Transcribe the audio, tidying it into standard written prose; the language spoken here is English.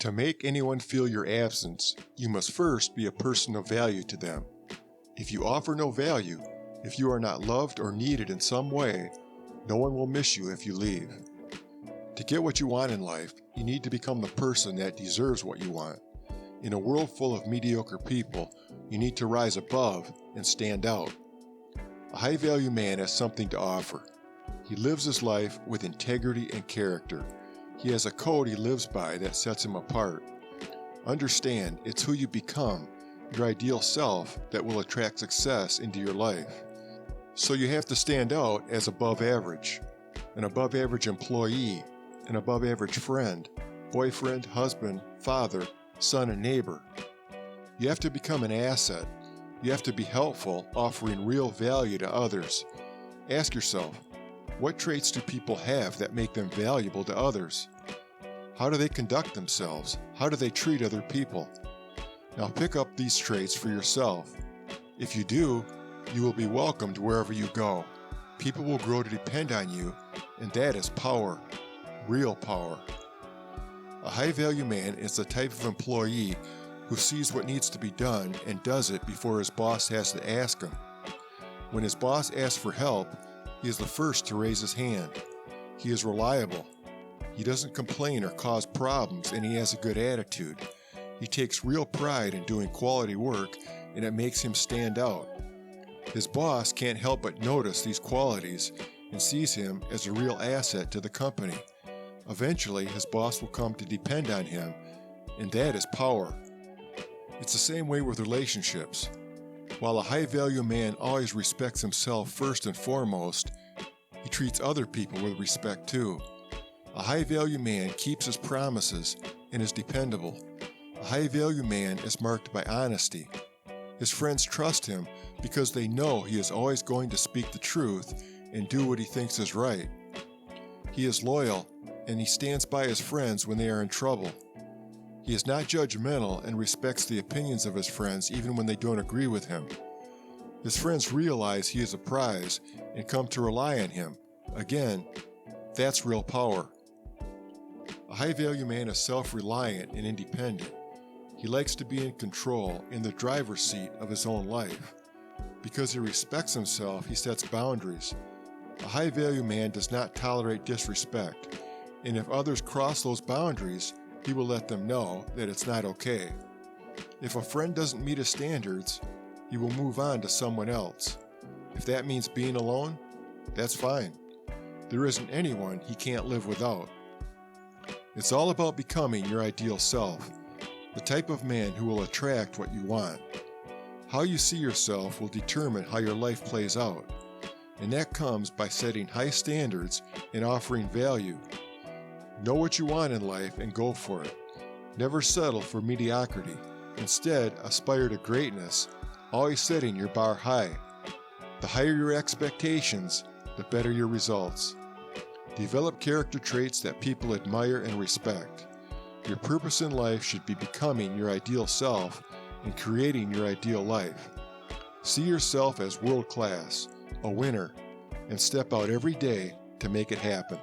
To make anyone feel your absence, you must first be a person of value to them. If you offer no value, if you are not loved or needed in some way, no one will miss you if you leave. To get what you want in life, you need to become the person that deserves what you want. In a world full of mediocre people, you need to rise above and stand out. A high-value man has something to offer. He lives his life with integrity and character. He has a code he lives by that sets him apart. Understand, it's who you become, your ideal self, that will attract success into your life. So you have to stand out as above average, an above average employee, an above average friend, boyfriend, husband, father, son, and neighbor. You have to become an asset. You have to be helpful, offering real value to others. Ask yourself, what traits do people have that make them valuable to others? How do they conduct themselves? How do they treat other people? Now pick up these traits for yourself. If you do, you will be welcomed wherever you go. People will grow to depend on you, and that is power, real power. A high-value man is the type of employee who sees what needs to be done and does it before his boss has to ask him. When his boss asks for help, he is the first to raise his hand. He is reliable. He doesn't complain or cause problems, and he has a good attitude. He takes real pride in doing quality work, and it makes him stand out. His boss can't help but notice these qualities and sees him as a real asset to the company. Eventually, his boss will come to depend on him, and that is power. It's the same way with relationships. While a high-value man always respects himself first and foremost, he treats other people with respect too. A high-value man keeps his promises and is dependable. A high-value man is marked by honesty. His friends trust him because they know he is always going to speak the truth and do what he thinks is right. He is loyal, and he stands by his friends when they are in trouble. He is not judgmental and respects the opinions of his friends even when they don't agree with him. His friends realize he is a prize and come to rely on him. Again, that's real power. A high-value man is self-reliant and independent. He likes to be in control, in the driver's seat of his own life. Because he respects himself, he sets boundaries. A high-value man does not tolerate disrespect, and if others cross those boundaries, he will let them know that it's not okay. If a friend doesn't meet his standards, he will move on to someone else. If that means being alone, that's fine. There isn't anyone he can't live without. It's all about becoming your ideal self, the type of man who will attract what you want. How you see yourself will determine how your life plays out, and that comes by setting high standards and offering value. Know what you want in life and go for it. Never settle for mediocrity. Instead, aspire to greatness, always setting your bar high. The higher your expectations, the better your results. Develop character traits that people admire and respect. Your purpose in life should be becoming your ideal self and creating your ideal life. See yourself as world-class, a winner, and step out every day to make it happen.